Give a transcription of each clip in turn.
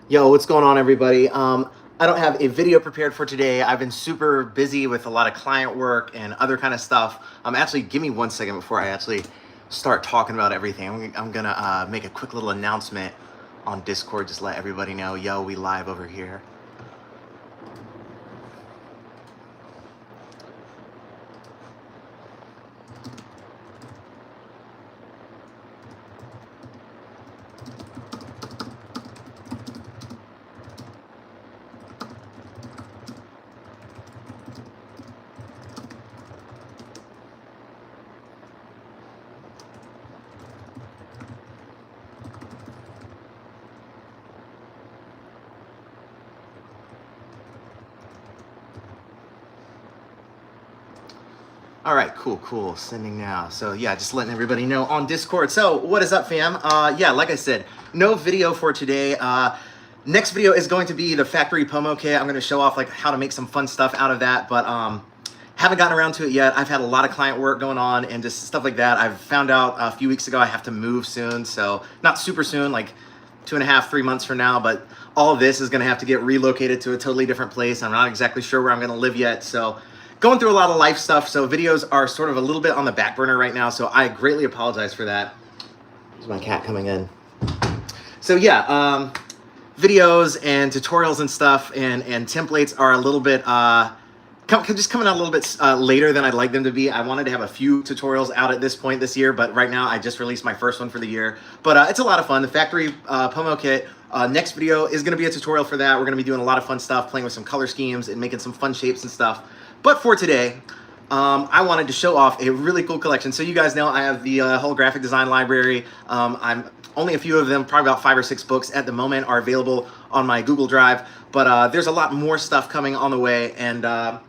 Yo, what's going on, everybody? I don't have a video prepared for today. I've been super busy with a lot of client work and other kind of stuff. Actually, give me 1 second before I actually start talking about everything. I'm gonna make a quick little announcement on Discord, just let everybody know, yo, we live over here. All right, cool. Sending now. So yeah, just letting everybody know on Discord. So what is up, fam? Yeah, like I said, no video for today. Next video is going to be the factory pomo kit. I'm going to show off like how to make some fun stuff out of that, but haven't gotten around to it yet. I've had a lot of client work going on and just stuff like that. I've found out a few weeks ago I have to move soon, so not super soon, like 2.5, 3 months from now, but all of this is going to have to get relocated to a totally different place. I'm not exactly sure where I'm going to live yet, so going through a lot of life stuff, so videos are sort of a little bit on the back burner right now, so I greatly apologize for that. There's my cat coming in. So yeah, videos and tutorials and stuff and templates are a little bit just coming out a little bit later than I'd like them to be. I wanted to have a few tutorials out at this point this year, but right now I just released my first one for the year. But it's a lot of fun. The factory pomo kit, next video is going to be a tutorial for that. We're going to be doing a lot of fun stuff, playing with some color schemes and making some fun shapes and stuff. But for today, I wanted to show off a really cool collection. So you guys know I have the whole graphic design library. I'm only a few of them, probably about 5 or 6 books at the moment are available on my Google Drive. But there's a lot more stuff coming on the way, and I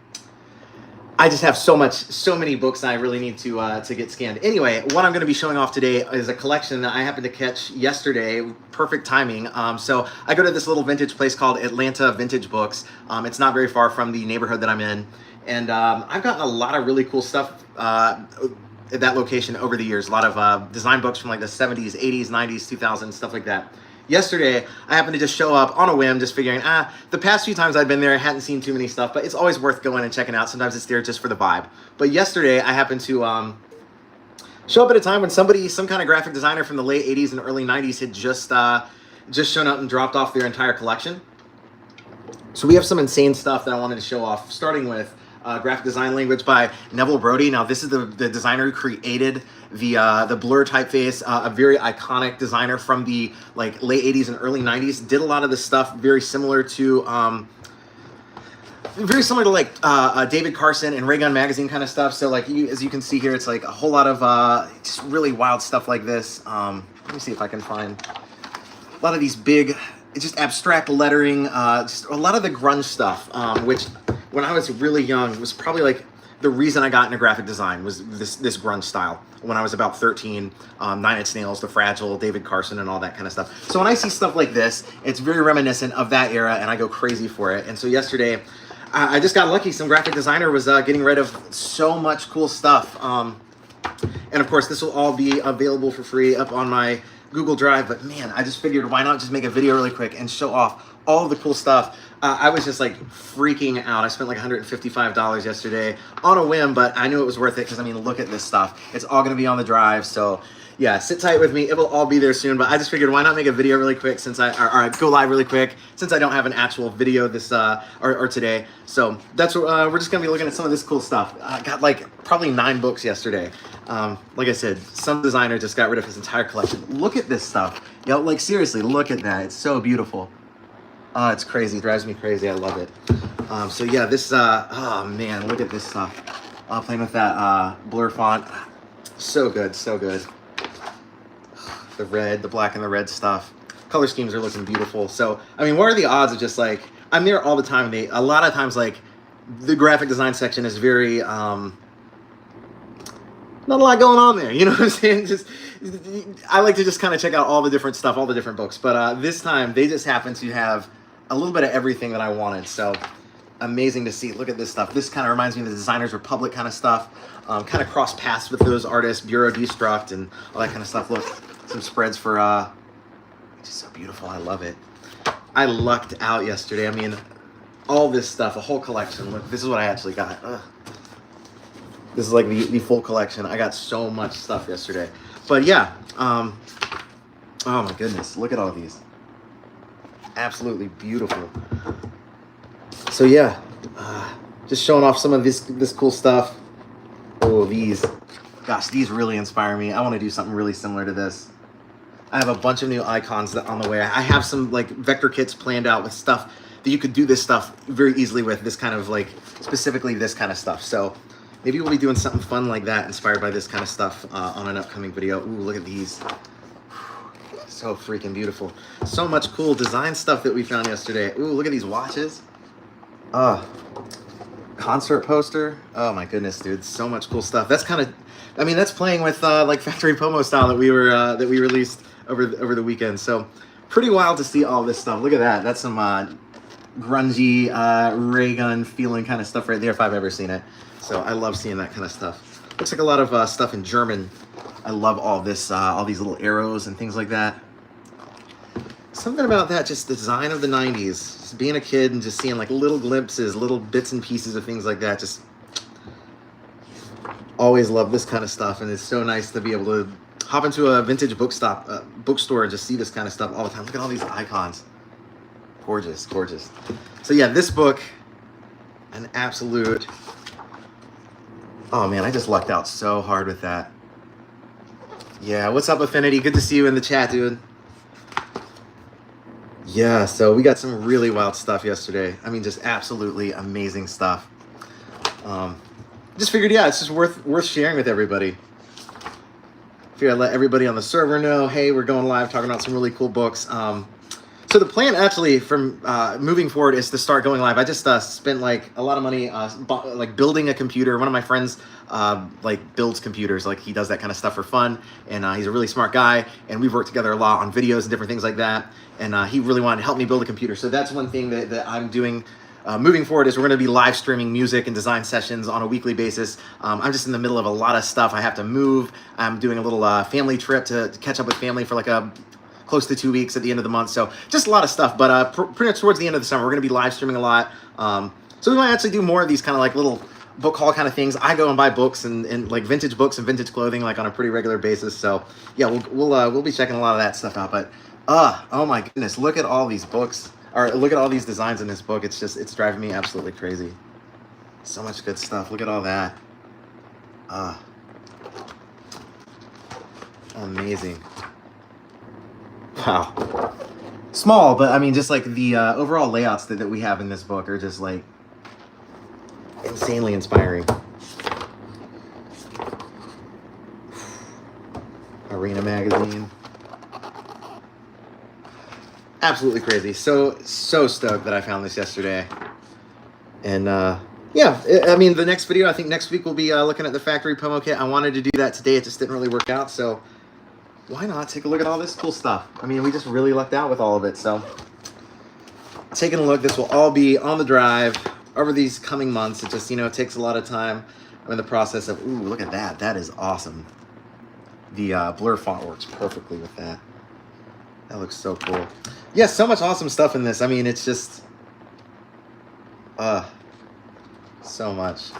just have so many books that I really need to get scanned. Anyway, what I'm going to be showing off today is a collection that I happened to catch yesterday. Perfect timing. So I go to this little vintage place called Atlanta Vintage Books. It's not very far from the neighborhood that I'm in. And I've gotten a lot of really cool stuff at that location over the years. A lot of design books from like the 70s, 80s, 90s, 2000s, stuff like that. Yesterday, I happened to just show up on a whim, just figuring, the past few times I'd been there, I hadn't seen too many stuff, but it's always worth going and checking out. Sometimes it's there just for the vibe. But yesterday, I happened to show up at a time when some kind of graphic designer from the late 80s and early 90s had just shown up and dropped off their entire collection. So we have some insane stuff that I wanted to show off, starting with graphic design language by Neville Brody. Now, this is the designer who created the blur typeface, a very iconic designer from the like late 80s and early 90s. Did a lot of this stuff very similar to like David Carson and Ray Gun Magazine kind of stuff. So like as you can see here, it's like a whole lot of just really wild stuff like this. Let me see if I can find a lot of these big, just abstract lettering, just a lot of the grunge stuff, which when I was really young was probably like the reason I got into graphic design was this grunge style. When I was about 13, Nine Inch Nails, The Fragile, David Carson, and all that kind of stuff. So when I see stuff like this, it's very reminiscent of that era, and I go crazy for it. And so yesterday, I just got lucky. Some graphic designer was getting rid of so much cool stuff. And of course, this will all be available for free up on my Google Drive. But man, I just figured, why not just make a video really quick and show off all of the cool stuff. I was just like freaking out. I spent like $155 yesterday on a whim, but I knew it was worth it because I mean, look at this stuff. It's all going to be on the drive. So yeah, sit tight with me. It will all be there soon, but I just figured why not make a video really quick since or go live really quick since I don't have an actual video this or today. So that's what we're just going to be looking at some of this cool stuff. I got like probably 9 books yesterday. Like I said, some designer just got rid of his entire collection. Look at this stuff. Yo, like seriously, look at that. It's so beautiful. It's crazy. It drives me crazy. I love it. So yeah, this, oh man, look at this stuff. Playing with that blur font. So good, so good. The red, the black and the red stuff. Color schemes are looking beautiful. So, I mean, what are the odds of just like, I'm there all the time. A lot of times, like, the graphic design section is very, not a lot going on there. You know what I'm saying? Just, I like to just kind of check out all the different stuff, all the different books. But this time, they just happen to have a little bit of everything that I wanted. So amazing to see. Look at this stuff. This kind of reminds me of the Designers Republic kind of stuff. Kind of cross paths with those artists, Bureau Destruct and all that kind of stuff. Look, some spreads for, just so beautiful. I love it. I lucked out yesterday. I mean, all this stuff, a whole collection. Look, this is what I actually got. This is like the full collection. I got so much stuff yesterday. But yeah, oh my goodness, look at all these. Absolutely beautiful. So yeah, just showing off some of this cool stuff. Oh, these. Gosh, these really inspire me. I want to do something really similar to this. I have a bunch of new icons on the way. I have some like vector kits planned out with stuff that you could do this stuff very easily with, this kind of like, specifically this kind of stuff. So maybe we'll be doing something fun like that, inspired by this kind of stuff on an upcoming video. Ooh, look at these. So freaking beautiful. So much cool design stuff that we found yesterday. Ooh, look at these watches. Concert poster. Oh my goodness, dude. So much cool stuff. That's kind of, I mean, that's playing with like factory Pomo style that we released over the weekend. So pretty wild to see all this stuff. Look at that. That's some grungy ray gun feeling kind of stuff right there if I've ever seen it. So I love seeing that kind of stuff. Looks like a lot of stuff in German. I love all this, all these little arrows and things like that. Something about that, just the design of the 90s. Just being a kid and just seeing like little glimpses, little bits and pieces of things like that. Just always love this kind of stuff. And it's so nice to be able to hop into a vintage bookstore and just see this kind of stuff all the time. Look at all these icons. Gorgeous, gorgeous. So yeah, this book, an absolute, oh man, I just lucked out so hard with that. Yeah, what's up, Affinity? Good to see you in the chat, dude. Yeah, so we got some really wild stuff yesterday. I mean, just absolutely amazing stuff. Just figured, yeah, it's just worth sharing with everybody. Figured I'd let everybody on the server know, hey, we're going live talking about some really cool books. So the plan actually from moving forward is to start going live. I just spent like a lot of money like building a computer. One of my friends like builds computers, like he does that kind of stuff for fun, and he's a really smart guy, and we've worked together a lot on videos and different things like that, and he really wanted to help me build a computer. So that's one thing that I'm doing moving forward, is we're going to be live streaming music and design sessions on a weekly basis. I'm just in the middle of a lot of stuff. I have to move. I'm doing a little family trip to catch up with family for like close to 2 weeks at the end of the month. So just a lot of stuff, but pretty much towards the end of the summer, we're going to be live streaming a lot. So we might actually do more of these kind of like little book haul kind of things. I go and buy books and like vintage books and vintage clothing like on a pretty regular basis. So yeah, we'll be checking a lot of that stuff out. But oh my goodness, look at all these books, or look at all these designs in this book. It's driving me absolutely crazy. So much good stuff. Look at all that. Amazing. Wow. Small, but I mean, just like the overall layouts that we have in this book are just like insanely inspiring. Arena magazine. Absolutely crazy. So stoked that I found this yesterday. And yeah, I mean, the next video, I think next week we'll be looking at the factory Pomo kit. I wanted to do that today. It just didn't really work out. So why not take a look at all this cool stuff? I mean, we just really lucked out with all of it. So taking a look, this will all be on the drive over these coming months. It just, it takes a lot of time. I'm in the process of, ooh, look at that. That is awesome. The blur font works perfectly with that. That looks so cool. Yeah, so much awesome stuff in this. I mean, it's just, so much.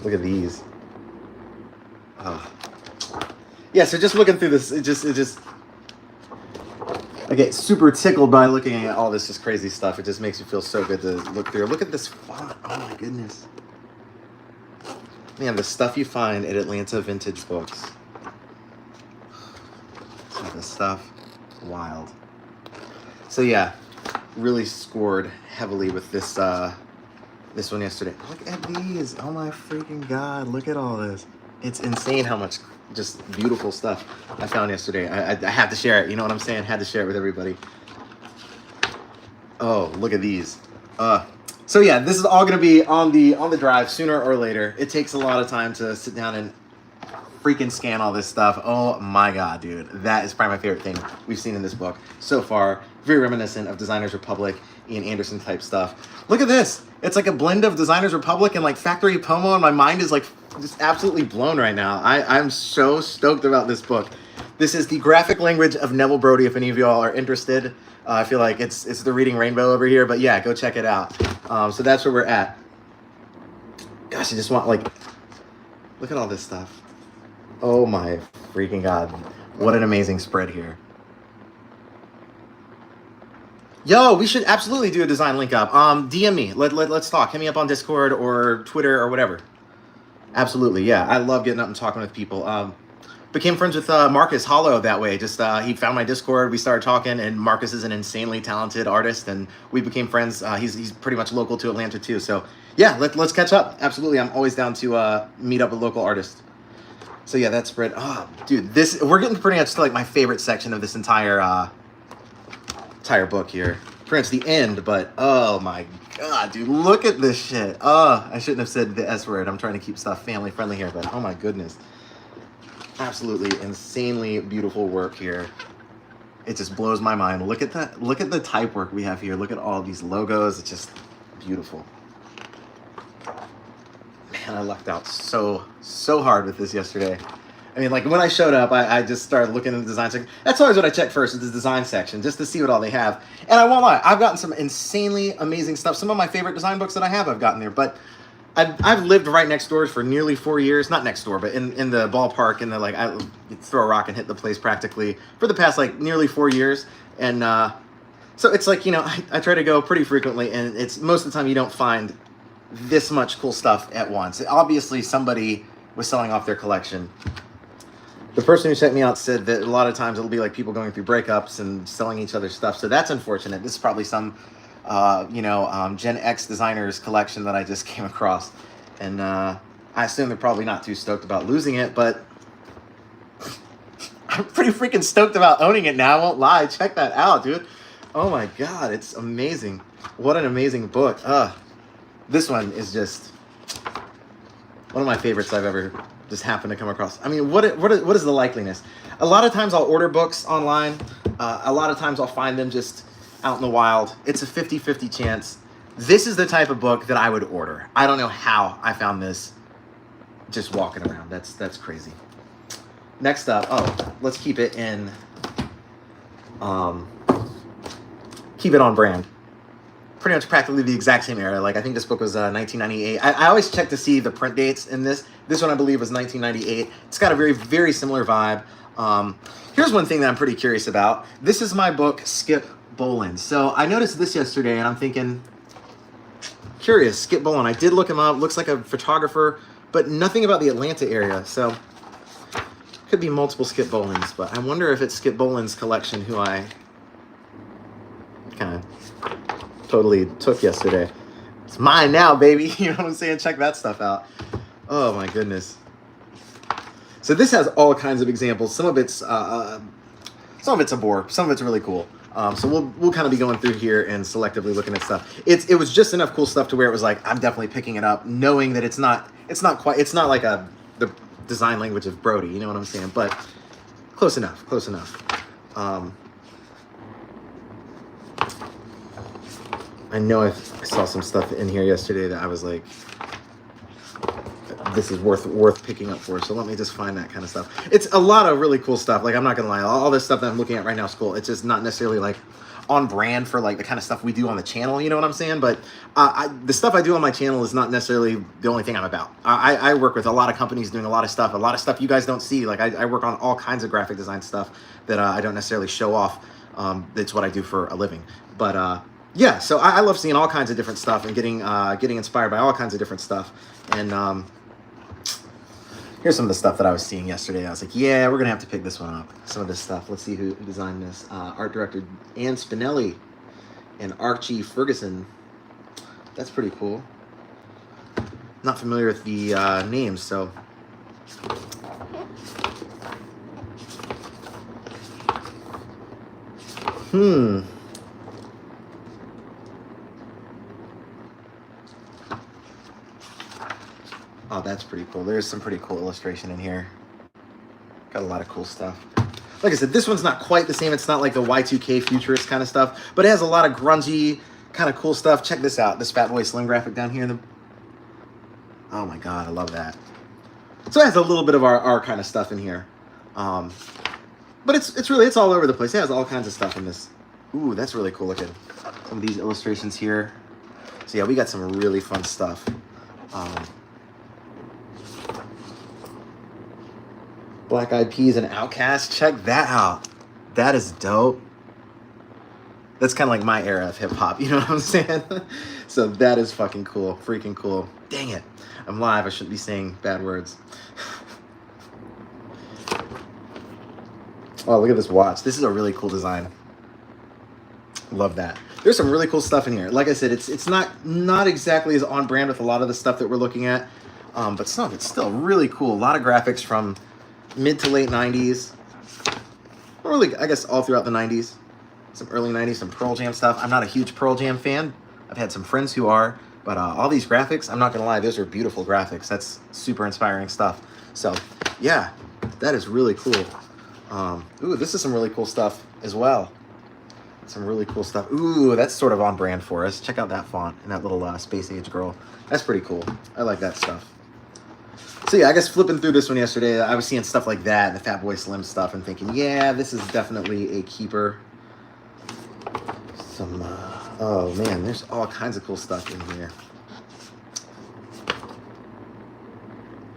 Look at these. Yeah, so just looking through this, it just, I get super tickled by looking at all this just crazy stuff. It just makes me feel so good to look through. Look at this font. Oh my goodness. Man, the stuff you find at Atlanta Vintage Books. Some of this stuff, wild. So yeah, really scored heavily with this this one yesterday. Look at these. Oh my freaking God, look at all this. It's insane how much just beautiful stuff I found yesterday. I had to share it, you know what I'm saying? Had to share it with everybody. Oh, look at these. So yeah, this is all gonna be on the drive sooner or later. It takes a lot of time to sit down and freaking scan all this stuff. Oh my God, dude. That is probably my favorite thing we've seen in this book so far. Very reminiscent of Designers Republic, Ian Anderson type stuff. Look at this. It's like a blend of Designers Republic and like Factory Pomo, and my mind is like just absolutely blown right now. I'm so stoked about this book. This is the graphic language of Neville Brody, if any of y'all are interested. I feel like it's the Reading Rainbow over here, but yeah, go check it out. So that's where we're at. Gosh, I just want, like, look at all this stuff. Oh my freaking God. What an amazing spread here. Yo, we should absolutely do a design link up. DM me. Let's talk. Hit me up on Discord or Twitter or whatever. Absolutely, yeah. I love getting up and talking with people. Became friends with Marcus Hollow that way. Just he found my Discord, we started talking, and Marcus is an insanely talented artist, and we became friends. He's pretty much local to Atlanta too. So yeah, let's catch up. Absolutely, I'm always down to meet up with local artists. So yeah, that spread. Oh, dude, we're getting pretty much to like my favorite section of this entire book here. Pretty much the end, but oh my God, dude, look at this shit. I shouldn't have said the S word. I'm trying to keep stuff family friendly here, but oh my goodness. Absolutely insanely beautiful work here. It just blows my mind. Look at that. Look at the type work we have here. Look at all these logos. It's just beautiful. Man, I lucked out so hard with this yesterday. I mean, like when I showed up, I just started looking in the design section. That's always what I check first, is the design section, just to see what all they have. And I won't lie, I've gotten some insanely amazing stuff. Some of my favorite design books that I have, I've gotten there. But I've lived right next door for nearly 4 years. Not next door, but in the ballpark. In the, like, I throw a rock and hit the place practically for the past like nearly 4 years. And so it's like, you know, I try to go pretty frequently, and it's most of the time you don't find this much cool stuff at once. Obviously, somebody was selling off their collection. The person who sent me out said that a lot of times it'll be like people going through breakups and selling each other's stuff. So that's unfortunate. This is probably some, Gen X designers collection that I just came across. And I assume they're probably not too stoked about losing it, but I'm pretty freaking stoked about owning it now. I won't lie. Check that out, dude. Oh my God, it's amazing. What an amazing book. This one is just one of my favorites I've ever just happened to come across. I mean, what is the likeliness? A lot of times I'll order books online. A lot of times I'll find them just out in the wild. It's a 50-50 chance. This is the type of book that I would order. I don't know how I found this just walking around. That's crazy. Next up, let's keep it in, keep it on brand. Pretty much practically the exact same era. Like, I think this book was 1998. I always check to see the print dates in this. This one, I believe, was 1998. It's got a very, very similar vibe. Here's one thing that I'm pretty curious about. This is my book, Skip Bolin. So I noticed this yesterday, and I'm thinking, curious, Skip Bolin. I did look him up. Looks like a photographer, but nothing about the Atlanta area. So could be multiple Skip Bolins, but I wonder if it's Skip Bolin's collection who I kind of totally took yesterday. It's mine now, baby. You know what I'm saying? Check that stuff out. Oh my goodness. So this has all kinds of examples. Some of it's a bore. Some of it's really cool. So we'll kind of be going through here and selectively looking at stuff. It was just enough cool stuff to where it was like, I'm definitely picking it up, knowing that it's not like the design language of Brody. You know what I'm saying? But close enough. I know I saw some stuff in here yesterday that I was like, this is worth picking up for. So let me just find that kind of stuff. It's a lot of really cool stuff. Like, I'm not gonna lie, all this stuff that I'm looking at right now is cool. It's just not necessarily like on brand for like the kind of stuff we do on the channel. You know what I'm saying? But the stuff I do on my channel is not necessarily the only thing I'm about. I work with a lot of companies doing a lot of stuff you guys don't see. Like, I work on all kinds of graphic design stuff that I don't necessarily show off. That's what I do for a living. But yeah, so I love seeing all kinds of different stuff and getting inspired by all kinds of different stuff. And here's some of the stuff that I was seeing yesterday. I was like, yeah, we're gonna have to pick this one up. Some of this stuff. Let's see who designed this. Art director Ann Spinelli and Archie Ferguson. That's pretty cool. Not familiar with the names, so. Oh, that's pretty cool. There's some pretty cool illustration in here. Got a lot of cool stuff. Like I said, this one's not quite the same. It's not like the Y2K futurist kind of stuff, but it has a lot of grungy kind of cool stuff. Check this out. This Fat Boy Slim graphic down here. Oh my God, I love that. So it has a little bit of our kind of stuff in here. But it's all over the place. It has all kinds of stuff in this. Ooh, that's really cool looking. Some of these illustrations here. So yeah, we got some really fun stuff. Black Eyed Peas and Outkast. Check that out. That is dope. That's kind of like my era of hip hop. You know what I'm saying? So that is fucking cool. Freaking cool. Dang it. I'm live. I shouldn't be saying bad words. Oh, look at this watch. This is a really cool design. Love that. There's some really cool stuff in here. Like I said, it's not exactly as on brand with a lot of the stuff that we're looking at, but some of it's still really cool. A lot of graphics from mid to late 90s. Really, I guess all throughout the 90s. Some early 90s, some Pearl Jam stuff. I'm not a huge Pearl Jam fan. I've had some friends who are, but all these graphics, I'm not going to lie, those are beautiful graphics. That's super inspiring stuff. So, yeah, that is really cool. Ooh, this is some really cool stuff as well. Some really cool stuff. Ooh, that's sort of on brand for us. Check out that font and that little space age girl. That's pretty cool. I like that stuff. So yeah, I guess flipping through this one yesterday, I was seeing stuff like that and the Fatboy Slim stuff and thinking, yeah, this is definitely a keeper. Some, oh man, there's all kinds of cool stuff in here.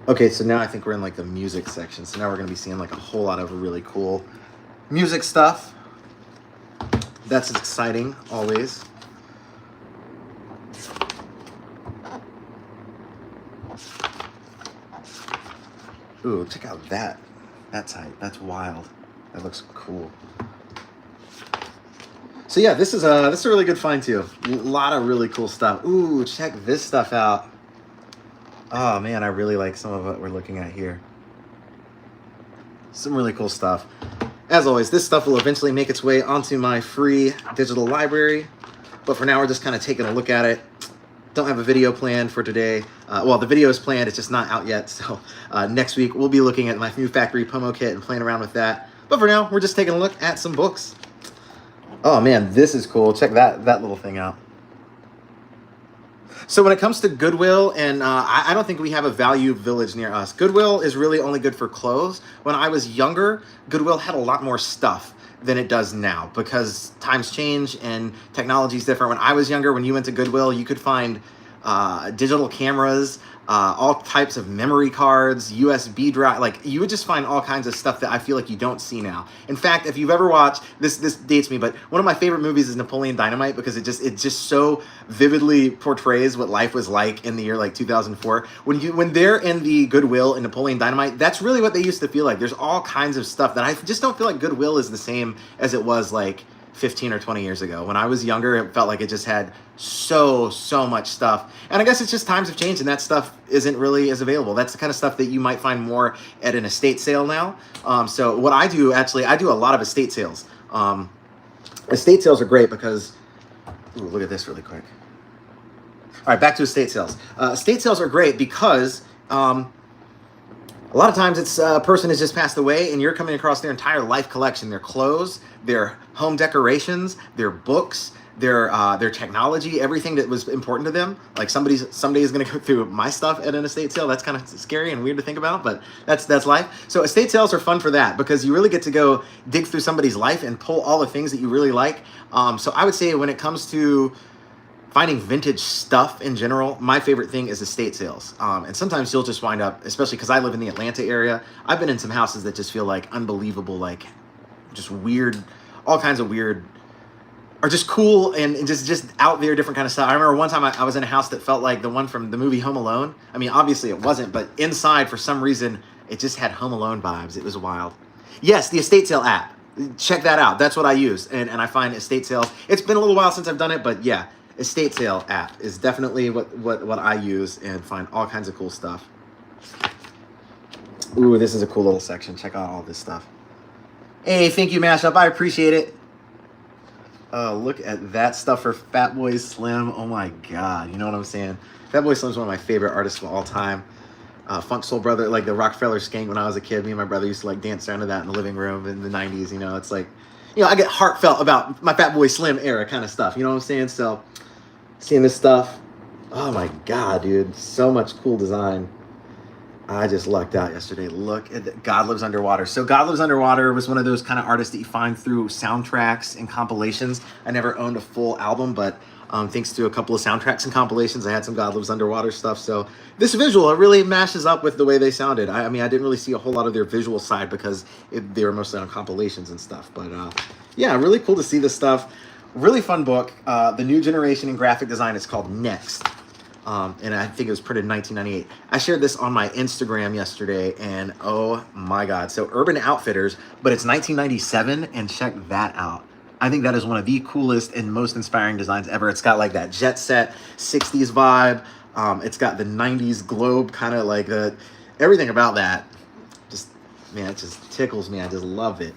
Okay, so now I think we're in like the music section. So now we're gonna be seeing like a whole lot of really cool music stuff. That's exciting, always. Ooh, check out that. That's tight. That's wild. That looks cool. So yeah, this is a really good find too. A lot of really cool stuff. Ooh, check this stuff out. Oh man, I really like some of what we're looking at here. Some really cool stuff. As always, this stuff will eventually make its way onto my free digital library. But for now, we're just kind of taking a look at it. Don't have a video planned for today. Well, the video is planned. It's just not out yet. So next week, we'll be looking at my new factory Pomo kit and playing around with that. But for now, we're just taking a look at some books. Oh, man, this is cool. Check that little thing out. So when it comes to Goodwill, and I don't think we have a Value Village near us. Goodwill is really only good for clothes. When I was younger, Goodwill had a lot more stuff than it does now because times change and technology is different. When I was younger, when you went to Goodwill, you could find digital cameras, all types of memory cards, USB drive. Like you would just find all kinds of stuff that I feel like you don't see now. In fact, if you've ever watched this dates me, but one of my favorite movies is Napoleon Dynamite because it just so vividly portrays what life was like in the year like 2004. When they're in the Goodwill in Napoleon Dynamite, that's really what they used to feel like. There's all kinds of stuff that I just don't feel like Goodwill is the same as it was like 15 or 20 years ago. When I was younger, it felt like it just had so much stuff. And I guess it's just times have changed and that stuff isn't really as available. That's the kind of stuff that you might find more at an estate sale now. So what I do, actually, I do a lot of estate sales. Estate sales are great because, ooh, look at this really quick. All right, back to estate sales. Estate sales are great because a lot of times it's a person has just passed away and you're coming across their entire life collection, their clothes, their home decorations, their books, their technology, everything that was important to them. Like somebody is going to go through my stuff at an estate sale. That's kind of scary and weird to think about, but that's life. So estate sales are fun for that because you really get to go dig through somebody's life and pull all the things that you really like. So I would say when it comes to finding vintage stuff in general, my favorite thing is estate sales. And sometimes you'll just wind up, especially because I live in the Atlanta area, I've been in some houses that just feel like unbelievable, like just weird, all kinds of weird, or just cool and just out there, different kind of stuff. I remember one time I was in a house that felt like the one from the movie Home Alone. I mean, obviously it wasn't, but inside for some reason, it just had Home Alone vibes. It was wild. Yes, the estate sale app. Check that out. That's what I use. And I find estate sales, it's been a little while since I've done it, but yeah. Estate sale app is definitely what I use and find all kinds of cool stuff. Ooh, this is a cool little section. Check out all this stuff. Hey, thank you, Mashup. I appreciate it. Look at that stuff for Fatboy Slim. Oh my God. You know what I'm saying? Fatboy Slim is one of my favorite artists of all time. Funk Soul Brother, like the Rockefeller Skank when I was a kid. Me and my brother used to like dance around to that in the living room in the 90s. You know, it's like, you know, I get heartfelt about my Fatboy Slim era kind of stuff. You know what I'm saying? So seeing this stuff, oh my God, dude, so much cool design. I just lucked out yesterday. Look at God Lives Underwater. So God Lives Underwater was one of those kind of artists that you find through soundtracks and compilations. I never owned a full album, but thanks to a couple of soundtracks and compilations, I had some God Lives Underwater stuff. So this visual, it really mashes up with the way they sounded. I mean, I didn't really see a whole lot of their visual side because they were mostly on compilations and stuff. But yeah, really cool to see this stuff. Really fun book. The New Generation in Graphic Design. It's called Next. And I think it was printed in 1998. I shared this on my Instagram yesterday, and oh my God. So Urban Outfitters, but it's 1997, and check that out. I think that is one of the coolest and most inspiring designs ever. It's got like that jet set 60s vibe. It's got the 90s globe, kind of like everything about that. Just, man, it just tickles me. I just love it.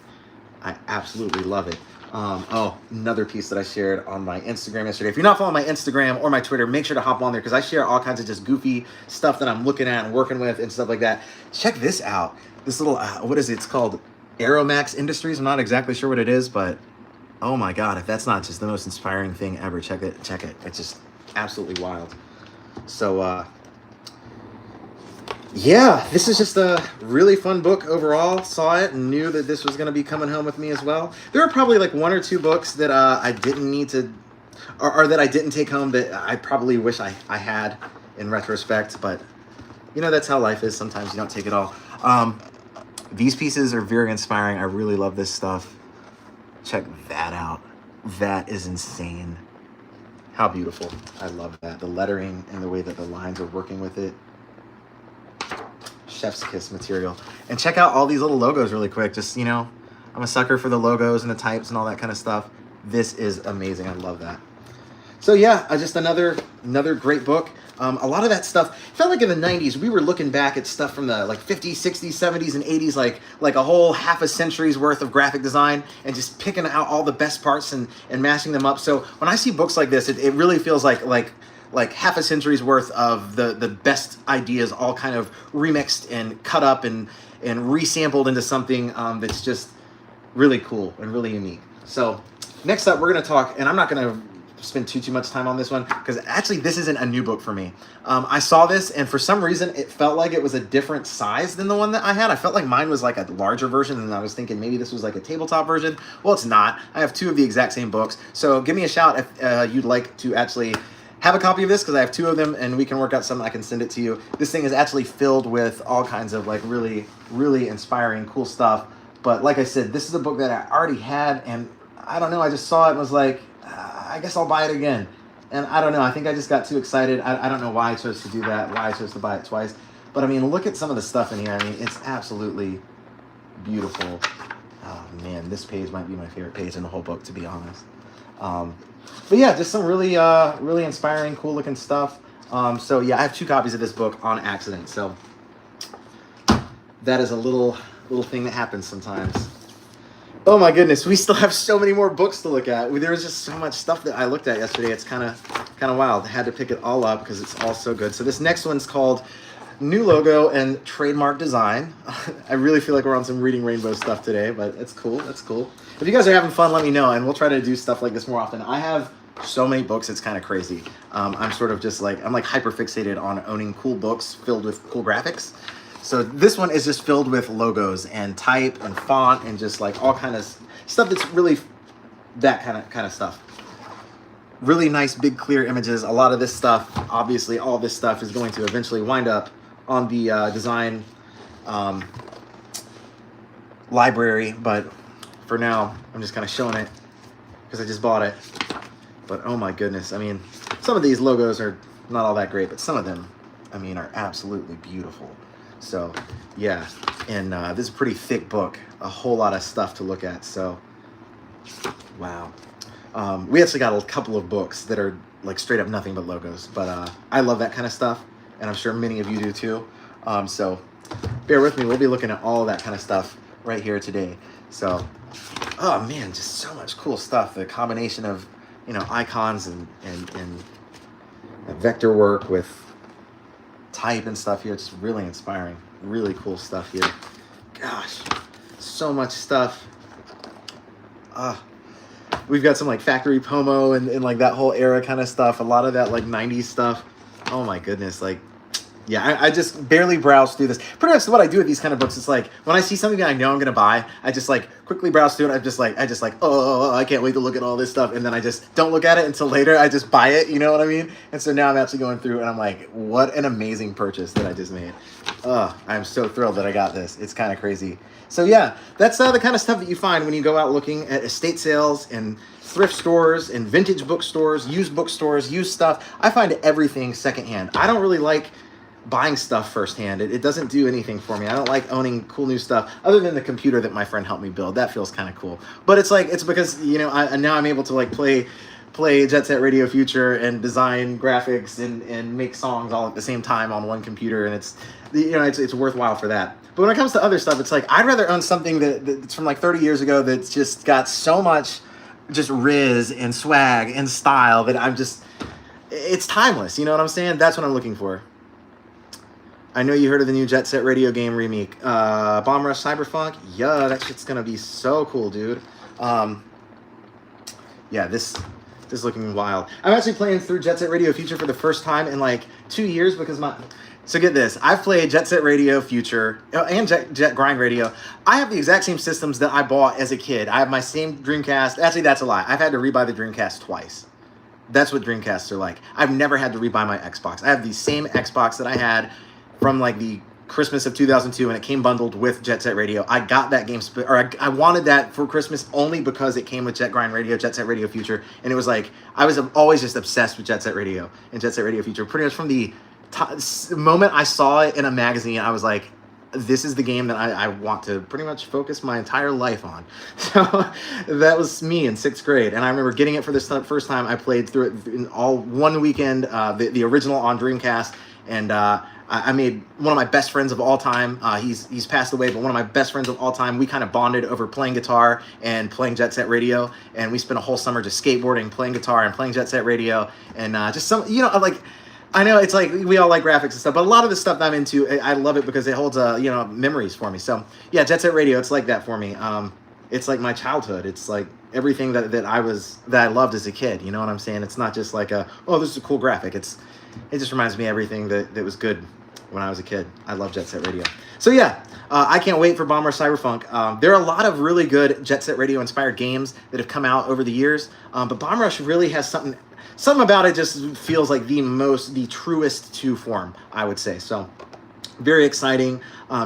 I absolutely love it. Oh, another piece that I shared on my Instagram yesterday. If you're not following my Instagram or my Twitter, make sure to hop on there because I share all kinds of just goofy stuff that I'm looking at and working with and stuff like that. Check this out. This little, what is it? It's called Aeromax Industries. I'm not exactly sure what it is, but oh my God, if that's not just the most inspiring thing ever, check it. It's just absolutely wild. So, yeah, this is just a really fun book overall. Saw it and knew that this was going to be coming home with me as well. There are probably like one or two books that I didn't need to, or that I didn't take home that I probably wish I had in retrospect. But, you know, that's how life is. Sometimes you don't take it all. These pieces are very inspiring. I really love this stuff. Check that out. That is insane. How beautiful. I love that. The lettering and the way that the lines are working with it. Chef's kiss material. And check out all these little logos really quick. Just, you know, I'm a sucker for the logos and the types and all that kind of stuff. This is amazing. I love that. So yeah, just another great book. A lot of that stuff felt like in the 90s we were looking back at stuff from the like 50s, 60s, 70s, and 80s, like a whole half a century's worth of graphic design, and just picking out all the best parts and mashing them up. So when I see books like this, it really feels like half a century's worth of the best ideas all kind of remixed and cut up and resampled into something that's just really cool and really unique. So next up, we're going to talk, and I'm not going to spend too much time on this one because actually this isn't a new book for me. I saw this, and for some reason it felt like it was a different size than the one that I had. I felt like mine was like a larger version, and I was thinking maybe this was like a tabletop version. Well, it's not. I have two of the exact same books. So give me a shout if you'd like to actually have a copy of this, because I have two of them and we can work out something. I can send it to you. This thing is actually filled with all kinds of like really, really inspiring, cool stuff. But like I said, this is a book that I already had, and I don't know, I just saw it and was like, I guess I'll buy it again. And I don't know, I think I just got too excited. I don't know why I chose to do that, why I chose to buy it twice. But I mean, look at some of the stuff in here. I mean, it's absolutely beautiful. Oh man, this page might be my favorite page in the whole book, to be honest. But yeah, just some really, really inspiring, cool looking stuff. So yeah, I have two copies of this book on accident. So that is a little thing that happens sometimes. Oh my goodness, we still have so many more books to look at. There was just so much stuff that I looked at yesterday. It's kind of wild. I had to pick it all up because it's all so good. So this next one's called New Logo and Trademark Design. I really feel like we're on some Reading Rainbow stuff today, but it's cool. That's cool. If you guys are having fun, let me know, and we'll try to do stuff like this more often. I have so many books, it's kind of crazy. I'm sort of just like, I'm like hyper fixated on owning cool books filled with cool graphics. So this one is just filled with logos and type and font and just like all kind of stuff that's really that kind of stuff. Really nice, big, clear images. A lot of this stuff, obviously, all this stuff is going to eventually wind up on the design library. But for now, I'm just kind of showing it because I just bought it. But oh my goodness, I mean, some of these logos are not all that great, but some of them, I mean, are absolutely beautiful. So yeah, and this is a pretty thick book, a whole lot of stuff to look at. So wow. We actually got a couple of books that are like straight up nothing but logos, but I love that kind of stuff, and I'm sure many of you do too. So bear with me, we'll be looking at all that kind of stuff right here today. So, oh man, just so much cool stuff. The combination of, you know, icons and vector work with type and stuff here. It's just really inspiring, really cool stuff here. Gosh, so much stuff. We've got some like factory Pomo and like that whole era kind of stuff. A lot of that like 90s stuff. Oh my goodness, like Yeah, I just barely browse through this. Pretty much what I do with these kind of books. It's like when I see something that I know I'm gonna buy, I just like quickly browse through it. I just like, oh, I can't wait to look at all this stuff, and then I just don't look at it until later. I just buy it. You know what I mean? And so now I'm actually going through, and I'm like, what an amazing purchase that I just made. I'm so thrilled that I got this. It's kind of crazy. So yeah, that's the kind of stuff that you find when you go out looking at estate sales and thrift stores and vintage bookstores, used bookstores, used stuff. I find everything secondhand. I don't really like buying stuff firsthand. It doesn't do anything for me. I don't like owning cool new stuff other than the computer that my friend helped me build. That feels kind of cool. But it's like, it's because, you know, now I'm able to like play Jet Set Radio Future and design graphics and make songs all at the same time on one computer. And it's, you know, it's worthwhile for that. But when it comes to other stuff, it's like, I'd rather own something that's from like 30 years ago that's just got so much just riz and swag and style that it's timeless. You know what I'm saying? That's what I'm looking for. I know you heard of the new Jet Set Radio game remake. Bomb Rush Cyberfunk? Yeah, that shit's gonna be so cool, dude. Yeah, this is looking wild. I'm actually playing through Jet Set Radio Future for the first time in like 2 years because so get this, I've played Jet Set Radio Future and Jet Grind Radio. I have the exact same systems that I bought as a kid. I have my same Dreamcast. Actually, that's a lie. I've had to rebuy the Dreamcast twice. That's what Dreamcasts are like. I've never had to rebuy my Xbox. I have the same Xbox that I had from like the Christmas of 2002, and it came bundled with Jet Set Radio. I got that game, I wanted that for Christmas only because it came with Jet Grind Radio, Jet Set Radio Future, and it was like, I was always just obsessed with Jet Set Radio and Jet Set Radio Future. Pretty much from the moment I saw it in a magazine, I was like, this is the game that I want to pretty much focus my entire life on. So that was me in 6th grade. And I remember getting it for the first time. I played through it in all one weekend, the original on Dreamcast. And I made one of my best friends of all time. He's passed away, but one of my best friends of all time. We kind of bonded over playing guitar and playing Jet Set Radio. And we spent a whole summer just skateboarding, playing guitar and playing Jet Set Radio. And just some, you know, like, I know it's like we all like graphics and stuff, but a lot of the stuff that I'm into, I love it because it holds you know, memories for me. So yeah, Jet Set Radio, it's like that for me. It's like my childhood. It's like everything that I loved as a kid. You know what I'm saying? It's not just like oh, this is a cool graphic. It just reminds me of everything that was good when I was a kid. I love Jet Set Radio. So yeah, I can't wait for Bomb Rush Cyberfunk. There are a lot of really good Jet Set Radio inspired games that have come out over the years, but Bomb Rush really has something about it just feels like the truest to form, I would say. So very exciting.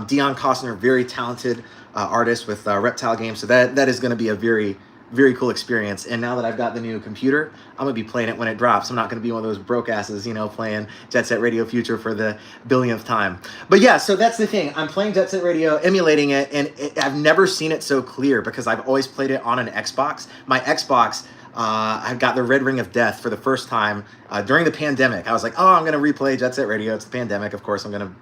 Dion Costner, very talented artist with Reptile Games. So that is going to be a very, very cool experience. And now that I've got the new computer, I'm going to be playing it when it drops. I'm not going to be one of those broke asses, you know, playing Jet Set Radio Future for the billionth time. But yeah, so that's the thing. I'm playing Jet Set Radio, emulating it, and I've never seen it so clear because I've always played it on an Xbox. My Xbox, I got the Red Ring of Death for the first time during the pandemic. I was like, oh, I'm going to replay Jet Set Radio. It's the pandemic, of course. I'm going to...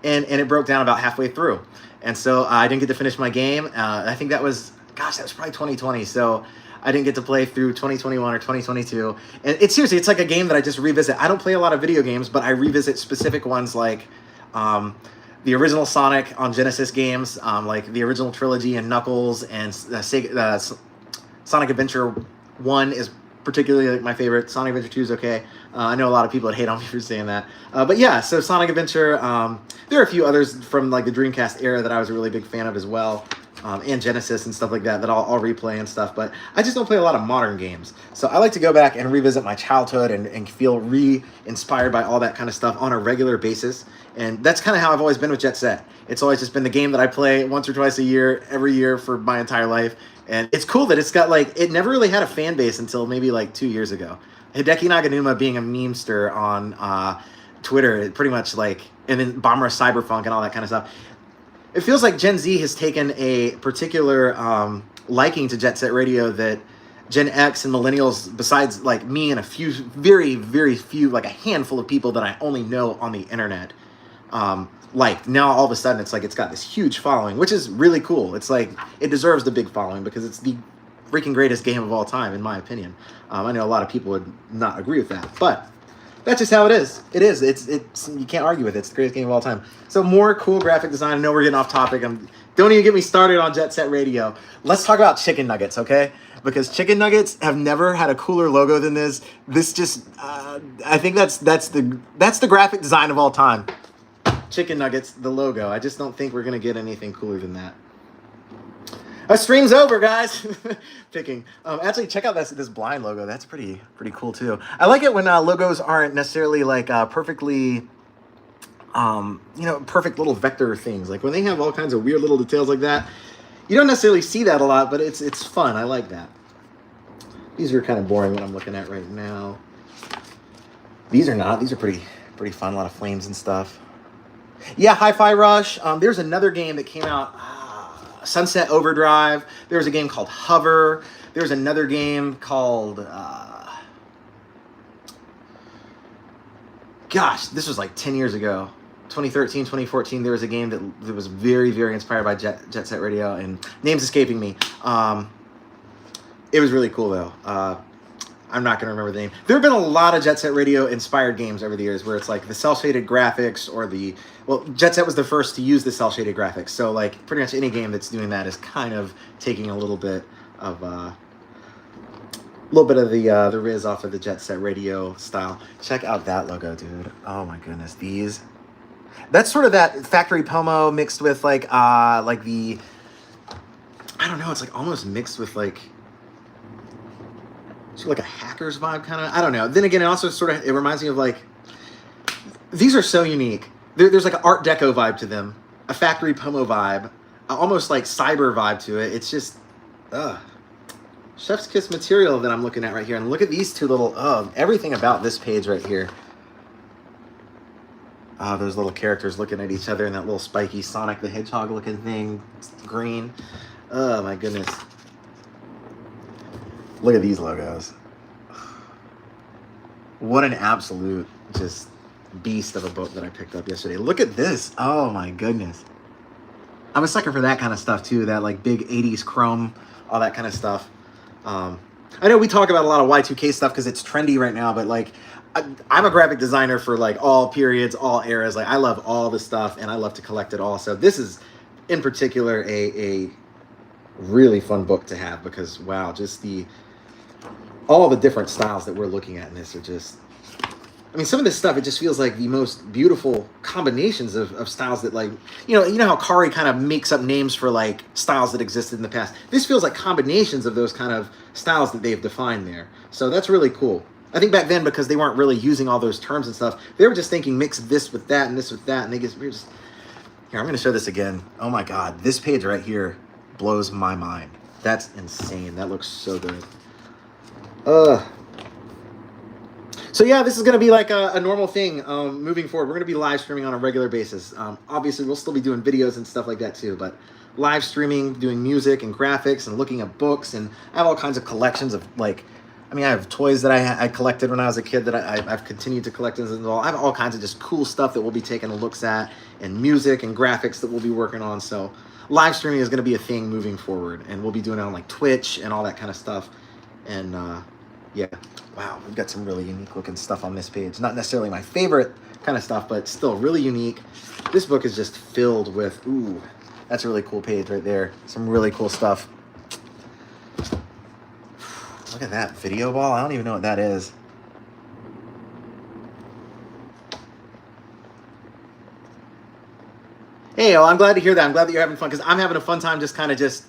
And it broke down about halfway through. And so I didn't get to finish my game. I think that was probably 2020. So I didn't get to play through 2021 or 2022. And seriously, it's like a game that I just revisit. I don't play a lot of video games, but I revisit specific ones like the original Sonic on Genesis games, like the original trilogy and Knuckles and Sonic Adventure 1 is particularly like my favorite. Sonic Adventure 2 is okay. I know a lot of people would hate on me for saying that. But yeah, so Sonic Adventure, there are a few others from like the Dreamcast era that I was a really big fan of as well. And Genesis and stuff like that I'll replay and stuff. But I just don't play a lot of modern games. So I like to go back and revisit my childhood and feel re-inspired by all that kind of stuff on a regular basis. And that's kind of how I've always been with Jet Set. It's always just been the game that I play once or twice a year, every year for my entire life. And it's cool that it's got like, it never really had a fan base until maybe like 2 years ago. Hideki Naganuma being a memester on Twitter, it pretty much like, and then Bomb Rush Cyberfunk and all that kind of stuff. It feels like Gen Z has taken a particular liking to Jet Set Radio that Gen X and millennials, besides like me and a few, very, very few, like a handful of people that I only know on the internet, like now all of a sudden it's like it's got this huge following, which is really cool. It's like it deserves the big following because it's the freaking greatest game of all time, in my opinion. I know a lot of people would not agree with that, but that's just how it is. It is. It's you can't argue with it. It's the greatest game of all time. So more cool graphic design. I know we're getting off topic. Don't even get me started on Jet Set Radio. Let's talk about chicken nuggets, okay? Because chicken nuggets have never had a cooler logo than this. This just, I think that's the graphic design of all time. chicken nuggets, the logo. I just don't think we're going to get anything cooler than that. Our stream's over, guys. Picking. Actually, check out this blind logo. That's pretty cool too. I like it when logos aren't necessarily like perfectly, perfect little vector things. Like when they have all kinds of weird little details like that. You don't necessarily see that a lot, but it's fun. I like that. These are kind of boring what I'm looking at right now. These are not. These are pretty fun. A lot of flames and stuff. Yeah, Hi-Fi Rush. There's another game that came out. Sunset Overdrive. There's a game called Hover. There's another game called gosh, this was like 10 years ago. 2013, 2014, there was a game that was very, very inspired by Jet Set Radio, and name's escaping me. It was really cool though. I'm not going to remember the name. There have been a lot of Jet Set Radio inspired games over the years where it's like the cel-shaded graphics or Jet Set was the first to use the cel-shaded graphics. So like pretty much any game that's doing that is kind of taking a little bit of the riz off of the Jet Set Radio style. Check out that logo, dude. Oh my goodness, these. That's sort of that factory pomo mixed with like the, I don't know, it's like almost mixed with like. So like a hacker's vibe kind of, I don't know. Then again, it also it reminds me of like, these are so unique. There's like an Art Deco vibe to them, a factory pomo vibe, almost like cyber vibe to it. It's just, chef's kiss material that I'm looking at right here. And look at these two little, everything about this page right here. Those little characters looking at each other and that little spiky Sonic the Hedgehog looking thing, green. Oh my goodness. Look at these logos. What an absolute just beast of a book that I picked up yesterday. Look at this. Oh my goodness. I'm a sucker for that kind of stuff too. That like big 80s chrome, all that kind of stuff. I know we talk about a lot of Y2K stuff because it's trendy right now, but like I'm a graphic designer for like all periods, all eras. Like I love all the stuff and I love to collect it all. So this is in particular a really fun book to have because wow, just all the different styles that we're looking at in this are just, I mean, some of this stuff, it just feels like the most beautiful combinations of styles that like, you know how Kari kind of makes up names for like styles that existed in the past. This feels like combinations of those kind of styles that they've defined there. So that's really cool. I think back then, because they weren't really using all those terms and stuff, they were just thinking mix this with that and this with that. And we're just, here, I'm going to show this again. Oh my God, this page right here blows my mind. That's insane. That looks so good. So yeah, this is going to be like a normal thing moving forward. We're going to be live streaming on a regular basis. Obviously, we'll still be doing videos and stuff like that too, but live streaming, doing music and graphics and looking at books. And I have all kinds of collections of like, I mean, I have toys that I collected when I was a kid that I've continued to collect as an adult. I have all kinds of just cool stuff that we'll be taking a looks at, and music and graphics that we'll be working on. So live streaming is going to be a thing moving forward, and we'll be doing it on like Twitch and all that kind of stuff. And yeah, wow, we've got some really unique looking stuff on this page. Not necessarily my favorite kind of stuff, but still really unique. This book is just filled with, ooh, that's a really cool page right there. Some really cool stuff. Look at that video ball. I don't even know what that is. Hey, well, I'm glad to hear that. I'm glad that you're having fun because I'm having a fun time just kind of just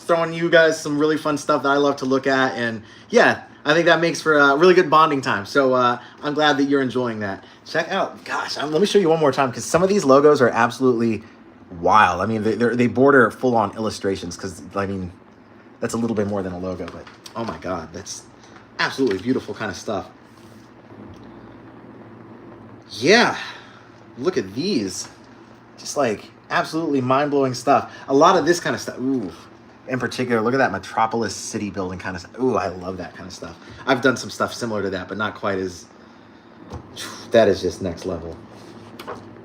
throwing you guys some really fun stuff that I love to look at. And yeah, I think that makes for a really good bonding time. So I'm glad that you're enjoying that. Check out, gosh, let me show you one more time because some of these logos are absolutely wild. I mean, they border full-on illustrations because, I mean, that's a little bit more than a logo, but oh my God, that's absolutely beautiful kind of stuff. Yeah, look at these. Just like absolutely mind-blowing stuff. A lot of this kind of stuff, ooh, in particular, look at that Metropolis city building kind of stuff. Ooh, I love that kind of stuff. I've done some stuff similar to that, but not quite as, that is just next level.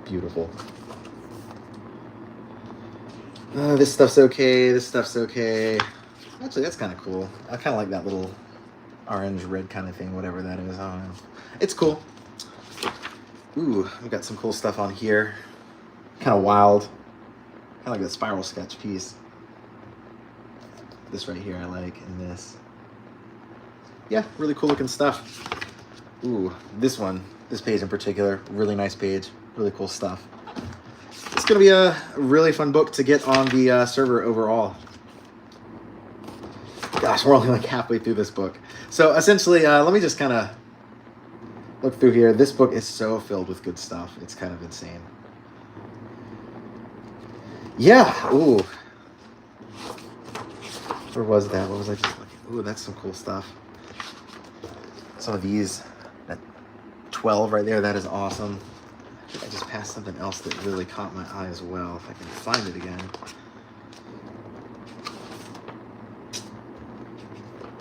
Beautiful. This stuff's okay, this stuff's okay. Actually, that's kind of cool. I kind of like that little orange, red kind of thing, whatever that is. I don't know. It's cool. Ooh, we got some cool stuff on here. Kind of wild. Kind of like that spiral sketch piece. This right here I like, and this. Yeah, really cool looking stuff. Ooh, this one, this page in particular, really nice page. Really cool stuff. It's going to be a really fun book to get on the server overall. Gosh, we're only like halfway through this book. So essentially, let me just kind of look through here. This book is so filled with good stuff. It's kind of insane. Yeah. Ooh. Where was that? What was I just looking? Ooh, that's some cool stuff. Some of these. That 12 right there. That is awesome. I just passed something else that really caught my eye as well. If I can find it again.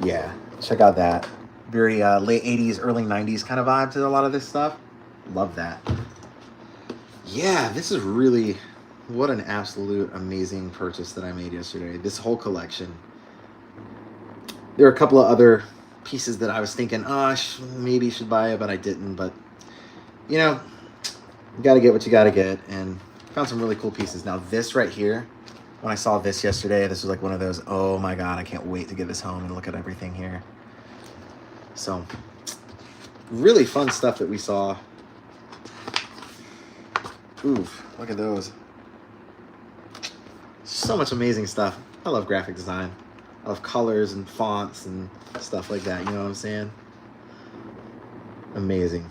Yeah. Check out that. Very late 80s, early 90s kind of vibe to a lot of this stuff. Love that. Yeah, this is really... What an absolute amazing purchase that I made yesterday. This whole collection. There are a couple of other pieces that I was thinking, maybe should buy it, but I didn't. But, you know, you got to get what you got to get. And found some really cool pieces. Now, this right here, when I saw this yesterday, this was like one of those, oh my God, I can't wait to get this home and look at everything here. So, really fun stuff that we saw. Oof, look at those. So much amazing stuff. I love graphic design. I love colors and fonts and stuff like that. You know what I'm saying? Amazing.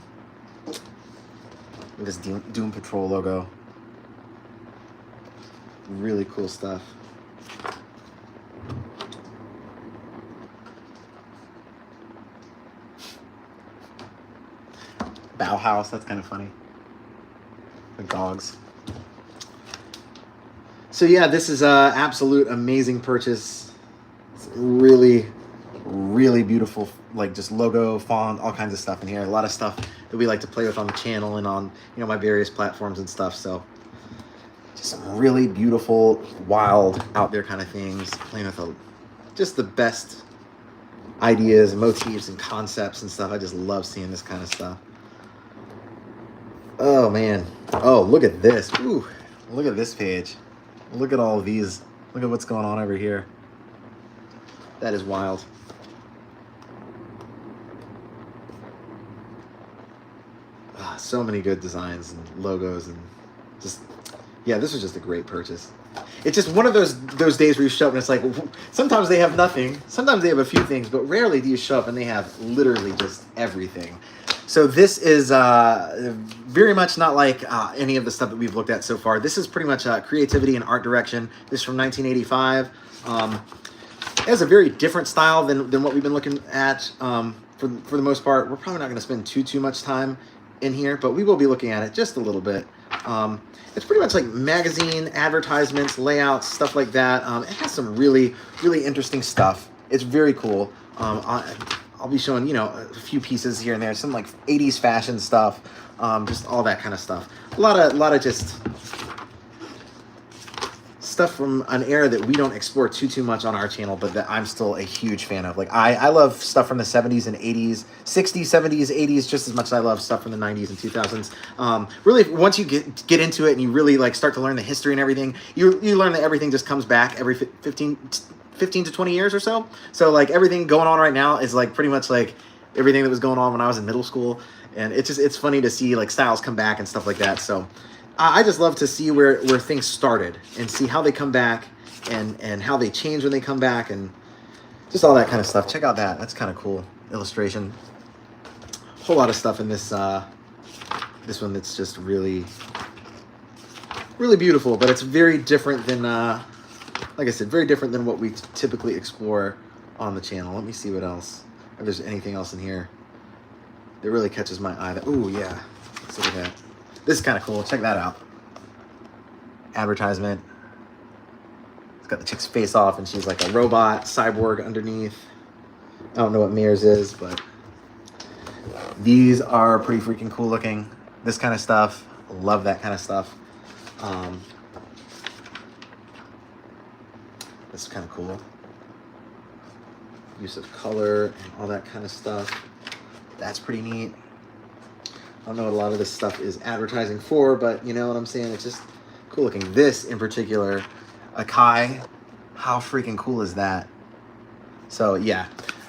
This Doom Patrol logo. Really cool stuff. Bauhaus, that's kind of funny. The dogs. So yeah, this is a absolute amazing purchase. It's really, really beautiful, like just logo, font, all kinds of stuff in here. A lot of stuff that we like to play with on the channel and on, you know, my various platforms and stuff. So just some really beautiful, wild, out there kind of things. Playing with just the best ideas, motifs, and concepts and stuff. I just love seeing this kind of stuff. Oh man. Oh, look at this. Ooh, look at this page. Look at all of these. Look at what's going on over here. That is wild. So many good designs and logos and just, yeah, this was just a great purchase. It's just one of those days where you show up and it's like, sometimes they have nothing. Sometimes they have a few things, but rarely do you show up and they have literally just everything. So this is very much not like any of the stuff that we've looked at so far. This is pretty much creativity and art direction. This is from 1985. It has a very different style than what we've been looking at for the most part. We're probably not going to spend too much time in here, but we will be looking at it just a little bit. It's pretty much like magazine advertisements, layouts, stuff like that. It has some really, really interesting stuff. It's very cool. I'll be showing, you know, a few pieces here and there, some like 80s fashion stuff, just all that kind of stuff. A lot of just stuff from an era that we don't explore too much on our channel, but that I'm still a huge fan of. Like I love stuff from the 70s and 80s, 60s, 70s, 80s, just as much as I love stuff from the 90s and 2000s. Really, once you get into it and you really like start to learn the history and everything, you learn that everything just comes back every 15 to 20 years or so. So like everything going on right now is like pretty much like everything that was going on when I was in middle school. And it's funny to see like styles come back and stuff like that. So I just love to see where things started and see how they come back and how they change when they come back and just all that kind of stuff. Check out that. That's kind of cool illustration. Whole lot of stuff in this this one that's just really, really beautiful, but it's very different than like I said, very different than what we typically explore on the channel. Let me see what else. If there's anything else in here that really catches my eye. Ooh, yeah. Let's look at that. This is kind of cool. Check that out. Advertisement. It's got the chick's face off, and she's like a robot, cyborg underneath. I don't know what Mears is, but these are pretty freaking cool looking. This kind of stuff. Love that kind of stuff. This is kind of cool. Use of color and all that kind of stuff. That's pretty neat. I don't know what a lot of this stuff is advertising for, but you know what I'm saying? It's just cool looking. This in particular, Akai, how freaking cool is that? So yeah,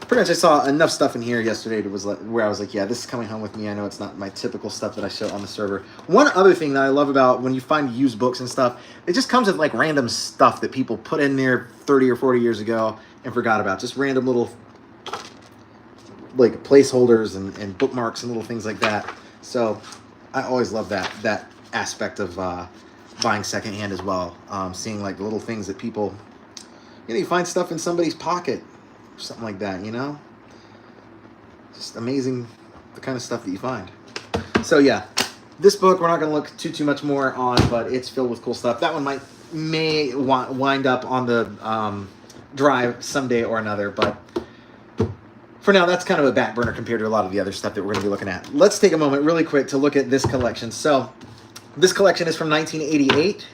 pretty much I saw enough stuff in here yesterday to where I was like, yeah, this is coming home with me. I know it's not my typical stuff that I show on the server. One other thing that I love about when you find used books and stuff, it just comes with like random stuff that people put in there 30 or 40 years ago and forgot about. Just random little like placeholders and bookmarks and little things like that. So I always love that aspect of buying secondhand as well. Seeing like the little things that people, you find stuff in somebody's pocket. Something like that, just amazing the kind of stuff that you find. So yeah, this book we're not going to look too much more on, but it's filled with cool stuff. That one may wind up on the drive someday or another, but for now that's kind of a back burner compared to a lot of the other stuff that we're going to be looking at. Let's take a moment really quick to look at this collection. So this collection is from 1988,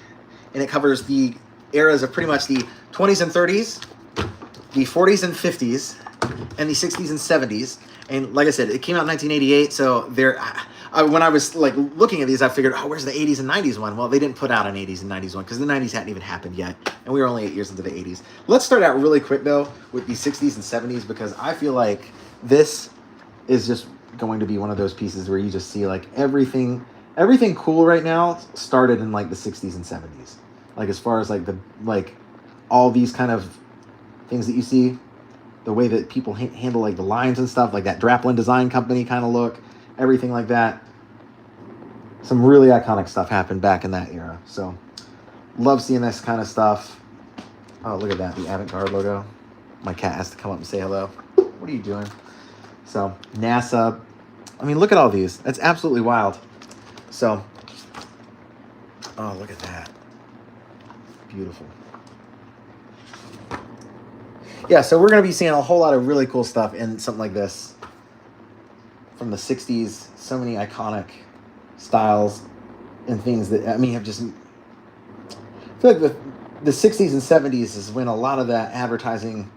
and it covers the eras of pretty much the 20s and 30s, the 40s and 50s, and the 60s and 70s. And like I said, it came out in 1988, so when I was like looking at these, I figured, oh, where's the 80s and 90s one? Well, they didn't put out an 80s and 90s one because the 90s hadn't even happened yet, and we were only 8 years into the 80s. Let's start out really quick, though, with the 60s and 70s, because I feel like this is just going to be one of those pieces where you just see like everything cool right now started in like the 60s and 70s. Like as far as like all these kind of things that you see, the way that people handle like the lines and stuff, like that Draplin Design Company kind of look, everything like that. Some really iconic stuff happened back in that era. So love seeing this kind of stuff. Oh, look at that, the Avant-Garde logo. My cat has to come up and say hello. What are you doing? So NASA. I mean, look at all these. That's absolutely wild. So, oh, look at that. Beautiful. Yeah, so we're going to be seeing a whole lot of really cool stuff in something like this. From the 60s, so many iconic styles and things that, I mean, have just... I feel like the 60s and 70s is when a lot of that advertising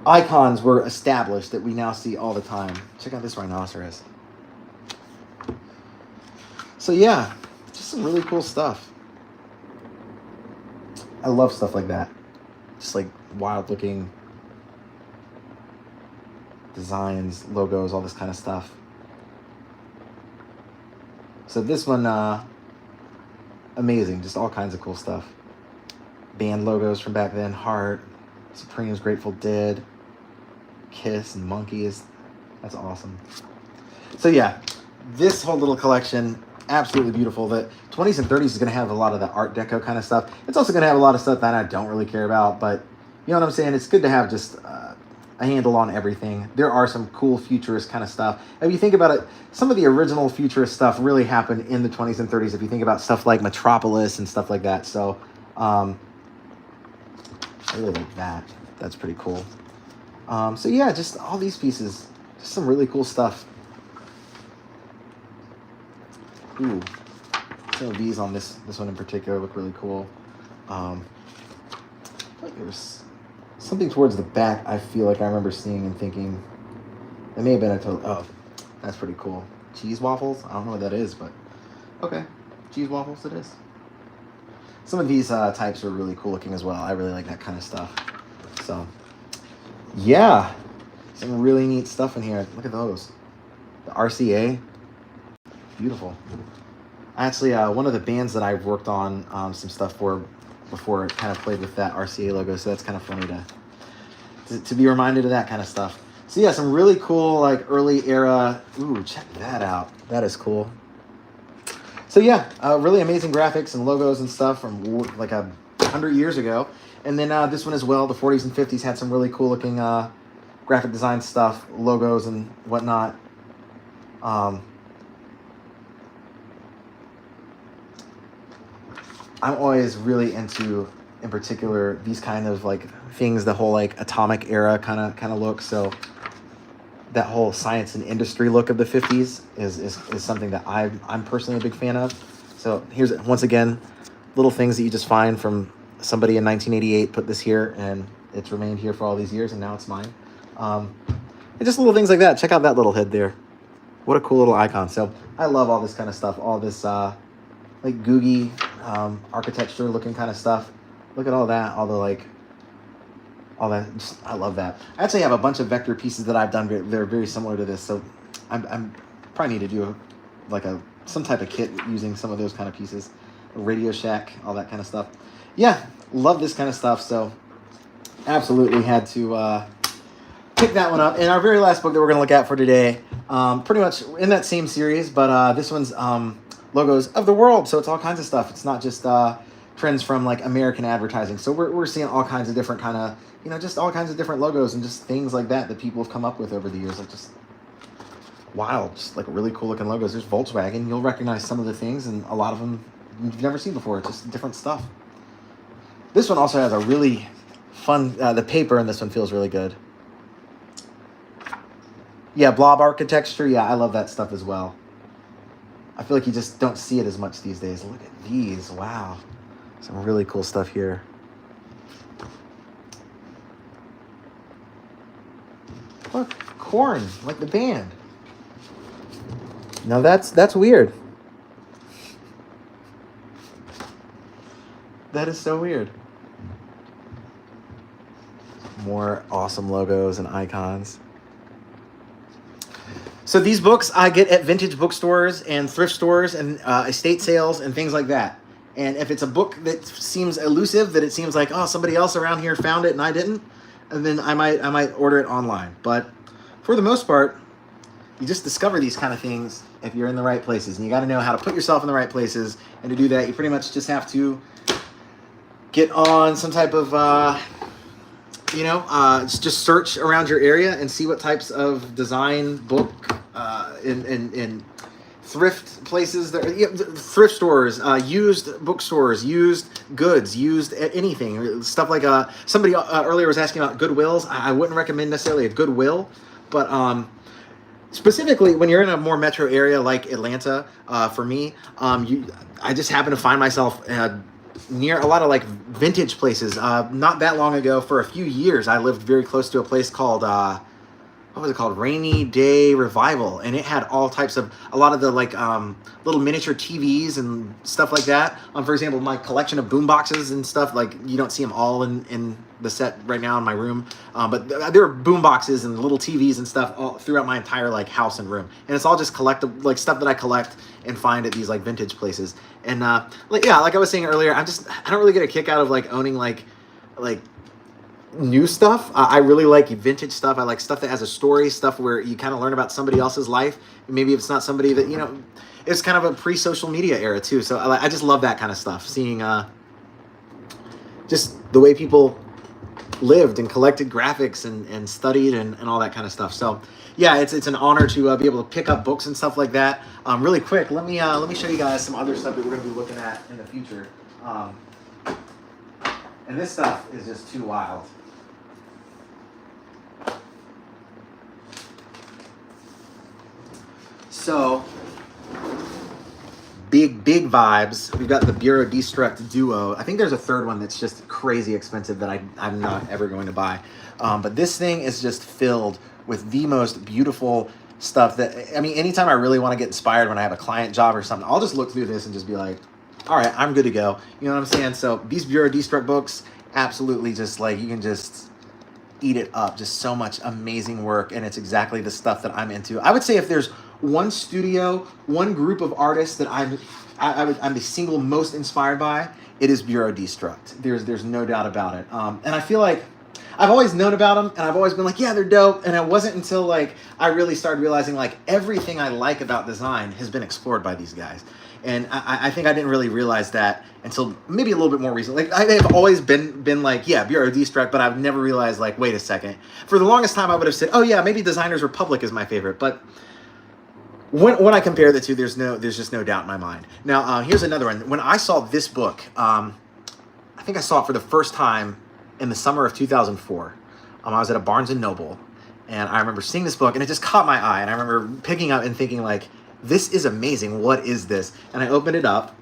icons were established that we now see all the time. Check out this rhinoceros. So yeah, just some really cool stuff. I love stuff like that. Just like wild looking designs, logos, all this kind of stuff. So this one, amazing. Just all kinds of cool stuff. Band logos from back then. Heart, Supremes, Grateful Dead, Kiss, and Monkeys. That's awesome. So yeah, this whole little collection, absolutely beautiful. The 20s and 30s is going to have a lot of the Art Deco kind of stuff. It's also going to have a lot of stuff that I don't really care about, but you know what I'm saying? It's good to have just a handle on everything. There are some cool futurist kind of stuff. If you think about it, some of the original futurist stuff really happened in the 20s and 30s. If you think about stuff like Metropolis and stuff like that. So I really like that. That's pretty cool. So yeah, just all these pieces, just some really cool stuff. Ooh, some of these on this one in particular look really cool. I feel like there was something towards the back I feel like I remember seeing and thinking, it may have been oh, that's pretty cool. Cheese waffles? I don't know what that is, but okay. Cheese waffles it is. Some of these types are really cool looking as well. I really like that kind of stuff. So, yeah. Some really neat stuff in here. Look at those. The RCA. Beautiful. Actually, one of the bands that I've worked on some stuff for before kind of played with that RCA logo, so that's kind of funny to be reminded of that kind of stuff. So yeah, some really cool like early era. Ooh, check that out. That is cool. So yeah, really amazing graphics and logos and stuff from like 100 years ago. And then this one as well, the 40s and 50s had some really cool looking graphic design stuff, logos and whatnot. I'm always really into, in particular, these kind of like things, the whole like atomic era kind of look. So that whole science and industry look of the 50s is something that I'm personally a big fan of. So here's, once again, little things that you just find from somebody in 1988 put this here, and it's remained here for all these years, and now it's mine. And just little things like that. Check out that little head there. What a cool little icon. So I love all this kind of stuff, all this like googie architecture looking kind of stuff. Look at all that, all the like all that. I love that. I actually have a bunch of vector pieces that I've done. They're very similar to this, so I'm probably need to do some type of kit using some of those kind of pieces. A Radio Shack, all that kind of stuff. Yeah, love this kind of stuff. So absolutely had to pick that one up. And our very last book that we're going to look at for today, pretty much in that same series, but this one's logos of the world. So it's all kinds of stuff. It's not just trends from like American advertising. So we're seeing all kinds of different kind of, just all kinds of different logos and just things like that people have come up with over the years. Like just wild, just like really cool looking logos. There's Volkswagen. You'll recognize some of the things, and a lot of them you've never seen before. It's just different stuff. This one also has a really fun, the paper in this one feels really good. Yeah, blob architecture. Yeah, I love that stuff as well. I feel like you just don't see it as much these days. Look at these. Wow. Some really cool stuff here. Look, Korn, like the band. Now that's weird. That is so weird. More awesome logos and icons. So these books I get at vintage bookstores and thrift stores and estate sales and things like that. And if it's a book that seems elusive, that it seems like, oh, somebody else around here found it and I didn't, and then I might order it online. But for the most part, you just discover these kind of things if you're in the right places. And you got to know how to put yourself in the right places. And to do that, you pretty much just have to get on some type of, just search around your area and see what types of design book in thrift places, thrift stores, used bookstores, used goods, used anything, stuff like somebody earlier was asking about Goodwills. I wouldn't recommend necessarily a Goodwill, but specifically when you're in a more metro area like Atlanta, for me, I just happen to find myself near a lot of like vintage places. Not that long ago, for a few years, I lived very close to a place called what was it called? Rainy Day Revival, and it had all types of a lot of the like little miniature TVs and stuff like that. For example, my collection of boom boxes and stuff, like you don't see them all in the set right now in my room, but there are boom boxes and little TVs and stuff all throughout my entire like house and room, and it's all just collectible, like stuff that I collect and find at these like vintage places. And like I was saying earlier, I don't really get a kick out of like owning like new stuff. I really like vintage stuff. I like stuff that has a story, stuff where you kind of learn about somebody else's life. Maybe it's not somebody that, it's kind of a pre-social media era too. So I just love that kind of stuff, seeing just the way people lived and collected graphics and studied and all that kind of stuff. So yeah, it's an honor to be able to pick up books and stuff like that. Really quick, let me show you guys some other stuff that we're going to be looking at in the future. And this stuff is just too wild. So, big vibes. We've got the Bureau Destruct Duo. I think there's a third one that's just crazy expensive that I'm not ever going to buy. But this thing is just filled with the most beautiful stuff that, anytime I really want to get inspired when I have a client job or something, I'll just look through this and just be like, all right, I'm good to go. You know what I'm saying? So these Bureau Destruct books, absolutely just like, you can just eat it up. Just so much amazing work, and it's exactly the stuff that I'm into. I would say if there's one studio, one group of artists that I'm the single most inspired by, it is Bureau Destruct. There's no doubt about it. And I feel like I've always known about them, and I've always been like, yeah, they're dope. And it wasn't until like I really started realizing like everything I like about design has been explored by these guys. And I think I didn't really realize that until maybe a little bit more recent. Like I have always been like, yeah, Bureau Destruct, but I've never realized like, wait a second. For the longest time, I would have said, oh yeah, maybe Designers Republic is my favorite. But when I compare the two, there's just no doubt in my mind. Now, here's another one. When I saw this book, I think I saw it for the first time in the summer of 2004. I was at a Barnes & Noble, and I remember seeing this book, and it just caught my eye. And I remember picking up and thinking like, this is amazing. What is this? And I opened it up,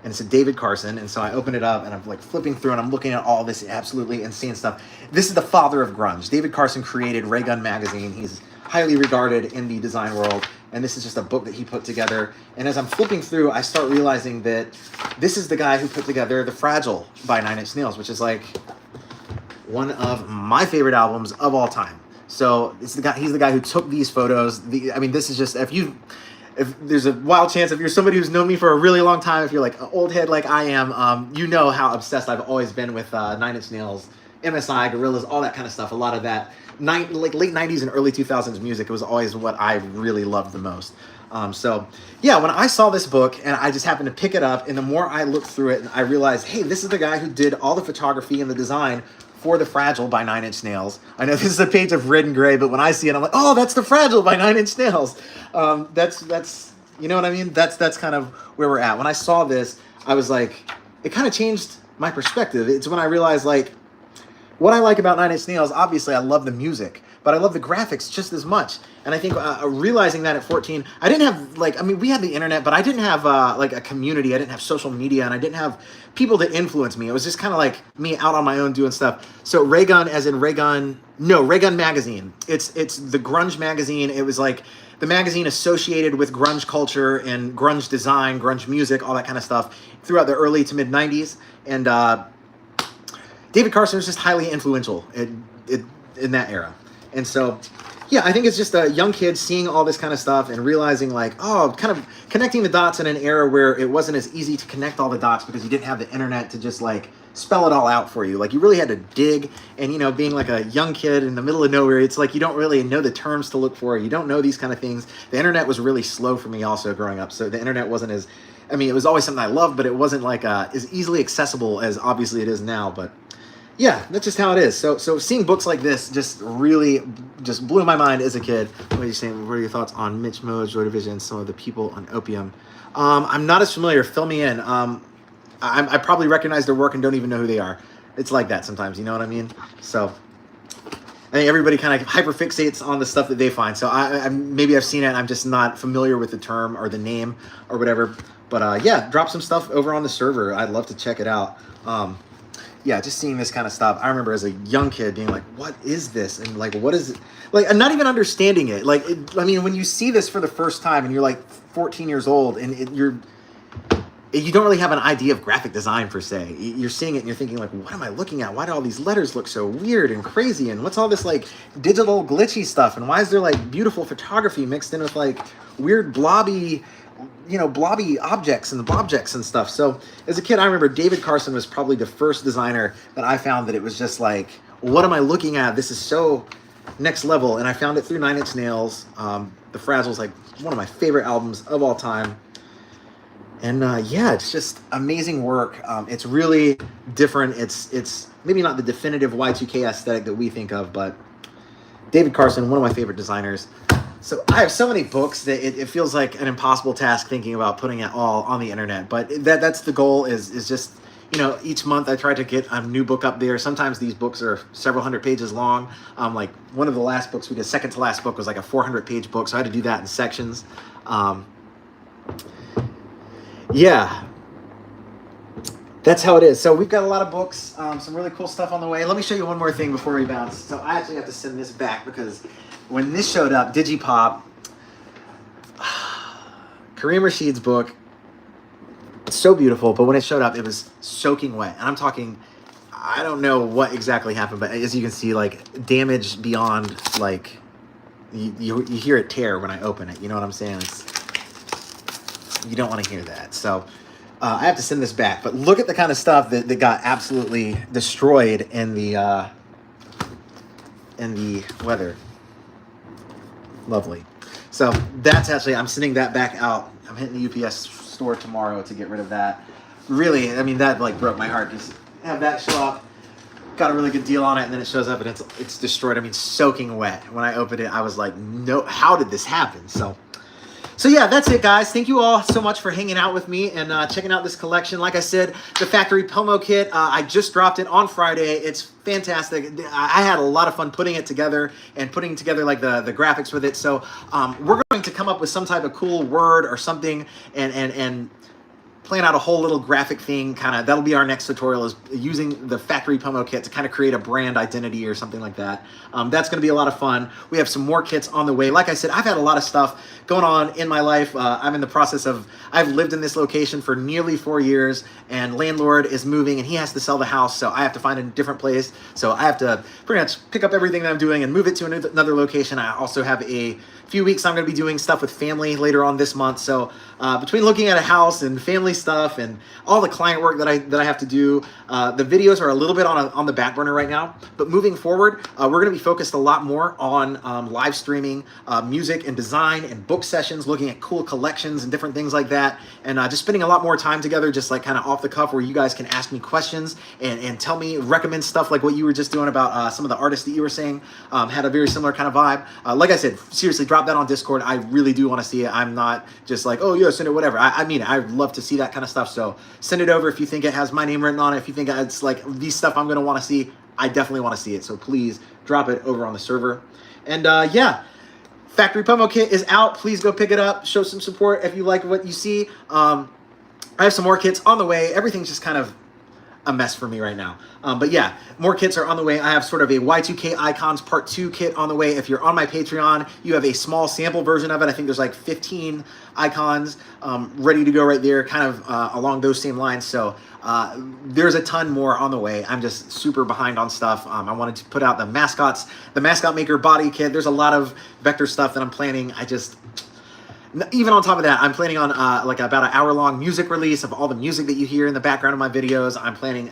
and it's a David Carson. And so I opened it up, and I'm like flipping through, and I'm looking at all this absolutely insane stuff. This is the father of grunge. David Carson created Ray Gun magazine. He's highly regarded in the design world. And this is just a book that he put together. And as I'm flipping through, I start realizing that this is the guy who put together The Fragile by 9 Inch Nails, which is like one of my favorite albums of all time. So it's the guy. He's the guy who took these photos. I mean, this is just if there's a wild chance, if you're somebody who's known me for a really long time, if you're like an old head like I am, you know how obsessed I've always been with Nine Inch Nails, MSI, Gorillaz, all that kind of stuff. A lot of that like late 90s and early 2000s music, it was always what I really loved the most. So yeah, when I saw this book and I just happened to pick it up, and the more I looked through it, I realized, hey, this is the guy who did all the photography and the design for The Fragile by Nine Inch Nails. I know this is a page of red and gray, but when I see it, I'm like, oh, that's The Fragile by Nine Inch Nails. That's you know what I mean? That's kind of where we're at. When I saw this, I was like, it kind of changed my perspective. It's when I realized, like, what I like about Nine Inch Nails, obviously I love the music, but I love the graphics just as much. And I think realizing that at 14, I didn't have, like, I mean, we had the internet, but I didn't have like a community. I didn't have social media, and I didn't have people to influence me. It was just kind of like me out on my own doing stuff. So Raygun, as in Raygun, no, Raygun magazine. It's the grunge magazine. It was like the magazine associated with grunge culture and grunge design, grunge music, all that kind of stuff throughout the early to mid 90s. And David Carson was just highly influential in that era. And so, yeah, I think it's just a young kid seeing all this kind of stuff and realizing, like, oh, kind of connecting the dots in an era where it wasn't as easy to connect all the dots because you didn't have the internet to just, like, spell it all out for you. Like, you really had to dig, and, you know, being like a young kid in the middle of nowhere, it's like you don't really know the terms to look for. You don't know these kind of things. The internet was really slow for me also growing up, so the internet wasn't as, I mean, it was always something I loved, but it wasn't, like, as easily accessible as obviously it is now, but yeah, that's just how it is. So seeing books like this just really just blew my mind as a kid. What are you saying? What are your thoughts on Mitch Mo's Joy Division, some of the people on Opium? I'm not as familiar. Fill me in. I probably recognize their work and don't even know who they are. It's like that sometimes, you know what I mean? So I think everybody kind of hyperfixates on the stuff that they find. So I maybe I've seen it, I'm just not familiar with the term or the name or whatever. But yeah, drop some stuff over on the server. I'd love to check it out. Yeah, just seeing this kind of stuff. I remember as a young kid being like, what is this? And like, what is it? Like, I'm not even understanding it. Like, I mean, when you see this for the first time and you're like 14 years old and you don't really have an idea of graphic design per se. You're seeing it and you're thinking like, what am I looking at? Why do all these letters look so weird and crazy? And what's all this like digital glitchy stuff? And why is there like beautiful photography mixed in with like weird blobby, you know, blobby objects and objects and stuff. So as a kid, I remember David Carson was probably the first designer that I found that it was just like, what am I looking at? This is so next level. And I found it through Nine Inch Nails. The Fragile is like one of my favorite albums of all time. And yeah, it's just amazing work. It's really different. It's maybe not the definitive Y2K aesthetic that we think of, but David Carson, one of my favorite designers. So I have so many books that it feels like an impossible task thinking about putting it all on the internet. But that's the goal is just, you know, each month I try to get a new book up there. Sometimes these books are several hundred pages long. Like one of the last books we did, second to last book, was like a 400-page book. So I had to do that in sections. Yeah, that's how it is. So we've got a lot of books, some really cool stuff on the way. Let me show you one more thing before we bounce. So I actually have to send this back because when this showed up, Digipop, Kareem Rashid's book, it's so beautiful, but when it showed up, it was soaking wet. And I'm talking, I don't know what exactly happened, but as you can see, like damage beyond, like, you hear it tear when I open it. You know what I'm saying? You don't want to hear that. So I have to send this back. But look at the kind of stuff that got absolutely destroyed in the weather. Lovely. So that's actually, I'm sending that back out. I'm hitting the UPS store tomorrow to get rid of that. Really, I mean, that like broke my heart. Just have that show up. Got a really good deal on it, and then it shows up and it's destroyed. I mean, soaking wet. When I opened it, I was like, no, how did this happen? So yeah, that's it, guys. Thank you all so much for hanging out with me and checking out this collection. Like I said, the Factory Pomo kit, I just dropped it on Friday. It's fantastic. I had a lot of fun putting it together and putting together like the graphics with it. So we're going to come up with some type of cool word or something and plan out a whole little graphic thing, kind of, that'll be our next tutorial, is using the factory Pomo kit to kind of create a brand identity or something like that. That's going to be a lot of fun. We have some more kits on the way. Like I said, I've had a lot of stuff going on in my life. I'm in the process of, I've lived in this location for nearly 4 years, and landlord is moving and he has to sell the house, so I have to find a different place. So I have to pretty much pick up everything that I'm doing and move it to another location. I also have a few weeks I'm going to be doing stuff with family later on this month. So between looking at a house and family stuff and all the client work that I have to do, the videos are a little bit on the back burner right now. But moving forward, we're going to be focused a lot more on live streaming, music and design and book sessions, looking at cool collections and different things like that, and just spending a lot more time together, just like kind of off the cuff, where you guys can ask me questions and tell me, recommend stuff like what you were just doing about some of the artists that you were saying had a very similar kind of vibe. Like I said, seriously, drop that on Discord. I really do want to see it. I'm not just like, oh yeah, send it, whatever. I mean, I'd love to see that kind of stuff. So send it over if you think it has my name written on it. If you think it's like these stuff I'm going to want to see, I definitely want to see it. So please drop it over on the server. And yeah, Factory Pomo kit is out. Please go pick it up. Show some support if you like what you see. I have some more kits on the way. Everything's just kind of a mess for me right now. But yeah, more kits are on the way. I have sort of a Y2K Icons Part 2 kit on the way. If you're on my Patreon, you have a small sample version of it. I think there's like 15 icons ready to go right there, kind of along those same lines. So there's a ton more on the way. I'm just super behind on stuff. I wanted to put out the Mascot Maker body kit. There's a lot of vector stuff that I'm planning. Even on top of that, I'm planning on like about an hour-long music release of all the music that you hear in the background of my videos. I'm planning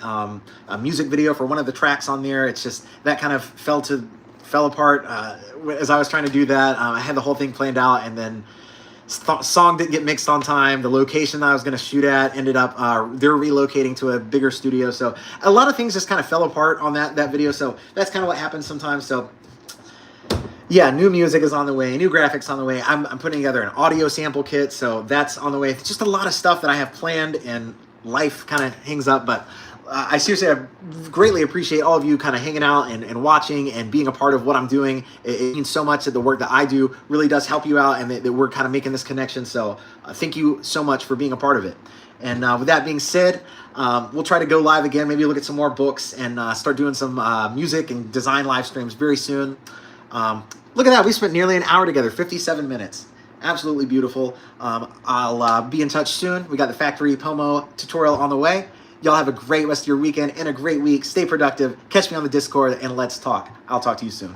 a music video for one of the tracks on there. It's just that kind of fell apart as I was trying to do that. I had the whole thing planned out, and then song didn't get mixed on time. The location that I was going to shoot at ended up they're relocating to a bigger studio. So a lot of things just kind of fell apart on that video. So that's kind of what happens sometimes. So yeah, new music is on the way, new graphics on the way. I'm putting together an audio sample kit, so that's on the way. It's just a lot of stuff that I have planned, and life kind of hangs up. But I greatly appreciate all of you kind of hanging out and watching and being a part of what I'm doing. It means so much that the work that I do really does help you out, and that we're kind of making this connection. So thank you so much for being a part of it. And with that being said, we'll try to go live again, maybe look at some more books, and start doing some music and design live streams very soon. Look at that. We spent nearly an hour together, 57 minutes. Absolutely beautiful. I'll be in touch soon. We got the Factory Pomo tutorial on the way. Y'all have a great rest of your weekend and a great week. Stay productive. Catch me on the Discord, and let's talk. I'll talk to you soon.